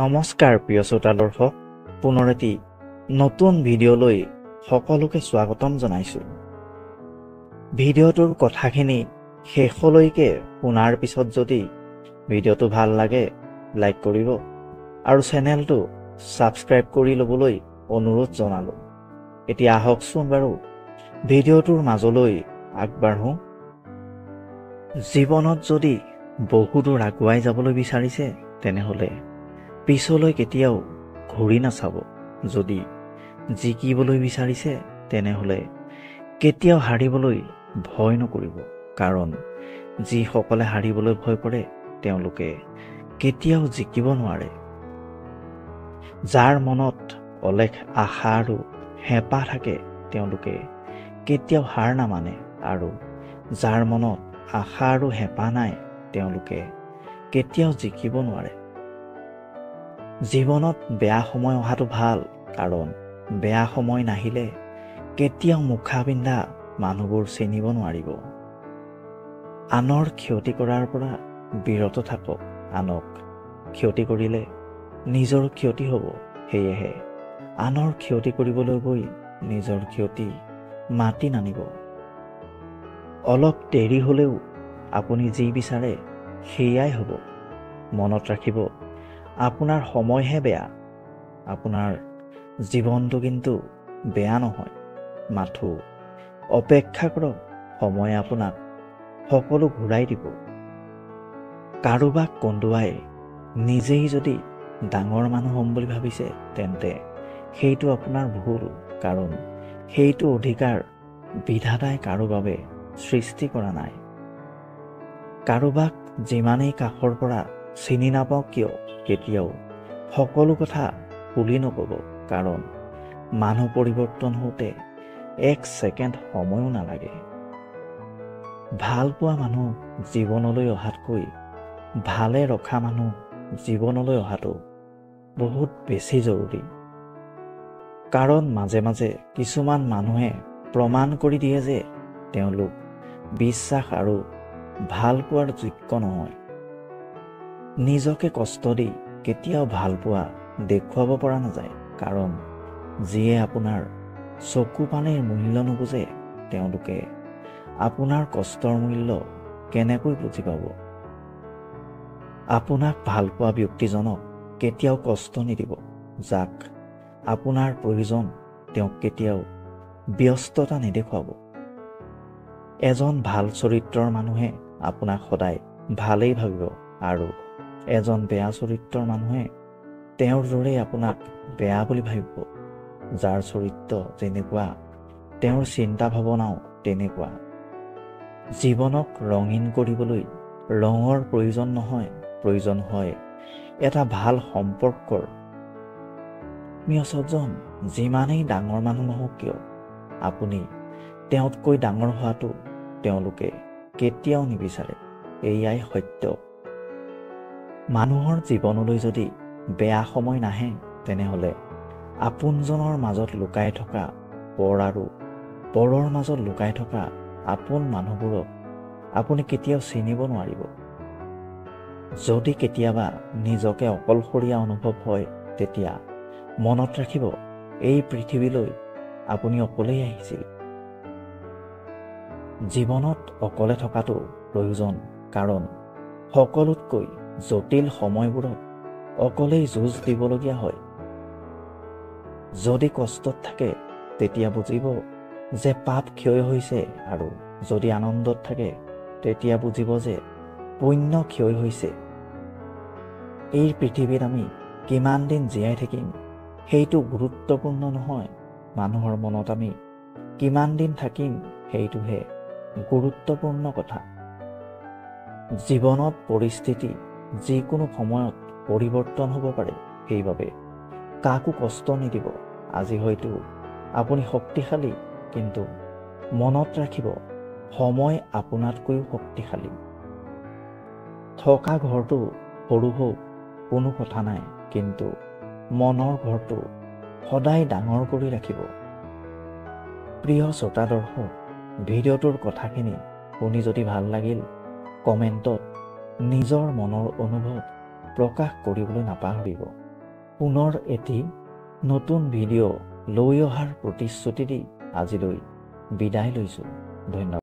নমস্কাৰ প্ৰিয় শ্ৰোতা দৰ্শক, পুনৰ এটি নতুন ভিডিঅ'লৈ সকলোকে স্বাগতম জনাইছোঁ। ভিডিঅ'টোৰ কথাখিনি শেষলৈকে শুনাৰ পিছত যদি ভিডিঅ'টো ভাল লাগে লাইক কৰিব আৰু চেনেলটো ছাবস্ক্ৰাইব কৰি ল'বলৈ অনুৰোধ জনালোঁ। এতিয়া আহকচোন বাৰু ভিডিঅ'টোৰ মাজলৈ আগবাঢ়োঁ। জীৱনত যদি বহুদূৰ আগুৱাই যাবলৈ বিচাৰিছে তেনেহ'লে পিছলৈ কেতিয়াও ঘূৰি নাচাব। যদি জিকিবলৈ বিচাৰিছে তেনেহ'লে কেতিয়াও হাৰিবলৈ ভয় নকৰিব, কাৰণ যিসকলে হাৰিবলৈ ভয় কৰে তেওঁলোকে কেতিয়াও জিকিব নোৱাৰে। যাৰ মনত অলেখ আশা আৰু হেঁপাহ থাকে তেওঁলোকে কেতিয়াও হাৰ নামানে, আৰু যাৰ মনত আশা আৰু হেঁপাহ নাই তেওঁলোকে কেতিয়াও জিকিব নোৱাৰে। জীৱনত বেয়া সময় অহাটো ভাল, কাৰণ বেয়া সময় নাহিলে কেতিয়াও মুখা পিন্ধা মানুহবোৰ চিনিব নোৱাৰিব। আনৰ ক্ষতি কৰাৰ পৰা বিৰত থাকক। আনক ক্ষতি কৰিলে নিজৰ ক্ষতি হ'ব। সেয়েহে আনৰ ক্ষতি কৰিবলৈ গৈ নিজৰ ক্ষতি মাতি নানিব। অলপ দেৰি হ'লেও আপুনি যি বিচাৰে সেয়াই হ'ব। মনত ৰাখিব, আপোনাৰ সময়হে বেয়া, আপোনাৰ জীৱনটো কিন্তু বেয়া নহয়। মাথো অপেক্ষা কৰক, সময়ে আপোনাক সকলো ঘূৰাই দিব। কাৰোবাক কন্দুৱাই নিজেই যদি ডাঙৰ মানুহ হ'ম বুলি ভাবিছে তেন্তে সেইটো আপোনাৰ ভুল, কাৰণ সেইটো অধিকাৰ বিধাতাই কাৰো বাবে সৃষ্টি কৰা নাই। কাৰোবাক যিমানেই কাষৰ পৰা চিনি নাপাওক কিয় কেতিয়াও সকলো কথা খুলি নক'ব, কাৰণ মানুহ পৰিৱৰ্তন হওঁতে 1 ছেকেণ্ড সময়ো নালাগে। ভাল পোৱা মানুহ জীৱনলৈ অহাতকৈ ভালে ৰখা মানুহ জীৱনলৈ অহাটো বহুত বেছি জৰুৰী। কাৰণ মাজে মাজে কিছুমান মানুহে প্ৰমাণ কৰি দিয়ে যে তেওঁলোক বিশ্বাস আৰু ভাল পোৱাৰ যোগ্য নহয়। নিজকে কষ্ট দি কেতিয়াও ভাল পোৱা দেখুৱাব পৰা নাযায়, কাৰণ যিয়ে আপোনাৰ চকু পানীৰ মূল্য নুবুজে তেওঁলোকে আপোনাৰ কষ্টৰ মূল্য কেনেকৈ বুজি পাব। আপোনাক ভাল পোৱা ব্যক্তিজনক কেতিয়াও কষ্ট নিদিব। যাক আপোনাৰ প্ৰয়োজন তেওঁক কেতিয়াও ব্যস্ততা নেদেখুৱাব। এজন ভাল চৰিত্ৰৰ মানুহে আপোনাক সদায় ভালেই ভাবিব, আৰু এজন বেয়া চৰিত্ৰৰ মানুহে তেওঁৰ দৰেই আপোনাক বেয়া বুলি ভাবিব। যাৰ চৰিত্ৰ যেনেকুৱা তেওঁৰ চিন্তা ভাৱনাও তেনেকুৱা। জীৱনক ৰঙীন কৰিবলৈ ৰঙৰ প্ৰয়োজন নহয়, প্ৰয়োজন হয় এটা ভাল সম্পৰ্কৰ। প্ৰিয়জন যিমানেই ডাঙৰ মানুহ নহওক কিয় আপুনি তেওঁতকৈ ডাঙৰ হোৱাটো তেওঁলোকে কেতিয়াও নিবিচাৰে। এয়াই সত্য। মানুহৰ জীৱনলৈ যদি বেয়া সময় নাহে তেনেহ'লে আপোনজনৰ মাজত লুকাই থকা পৰ আৰু পৰৰ মাজত লুকাই থকা আপোন মানুহবোৰক আপুনি কেতিয়াও চিনিব নোৱাৰিব। যদি কেতিয়াবা নিজকে অকলশৰীয়া অনুভৱ হয় তেতিয়া মনত ৰাখিব, এই পৃথিৱীলৈ আপুনি অকলেই আহিছিল। জীৱনত অকলে থকাটো প্ৰয়োজন, কাৰণ সকলোতকৈ জটিল সময়বোৰত অকলেই যুঁজ দিবলগীয়া হয়। যদি কষ্টত থাকে তেতিয়া বুজিব যে পাপ ক্ষয় হৈছে, আৰু যদি আনন্দত থাকে তেতিয়া বুজিব যে পুণ্য ক্ষয় হৈছে। এই পৃথিৱীত আমি কিমান দিন জীয়াই থাকিম সেইটো গুৰুত্বপূৰ্ণ নহয়, মানুহৰ মনত আমি কিমান দিন থাকিম সেইটোহে গুৰুত্বপূৰ্ণ কথা। জীৱনত পৰিস্থিতি যিকোনো সময়ত পৰিৱৰ্তন হ'ব পাৰে, সেইবাবে কাকো কষ্ট নিদিব। আজি হয়তো আপুনি শক্তিশালী, কিন্তু মনত ৰাখিব সময় আপোনাতকৈও শক্তিশালী। থকা ঘৰটো সৰু হওক কোনো কথা নাই, কিন্তু মনৰ ঘৰটো সদায় ডাঙৰ কৰি ৰাখিব। প্ৰিয় শ্ৰোতা দৰ্শক, ভিডিঅ'টোৰ কথাখিনি শুনি যদি ভাল লাগিল কমেণ্টত নিজৰ মনৰ অনুভৱ প্ৰকাশ কৰিবলৈ নাপাহৰিব। পুনৰ এটি নতুন ভিডিঅ' লৈ অহাৰ প্ৰতিশ্ৰুতি দি আজিলৈ বিদায় লৈছোঁ। ধন্যবাদ।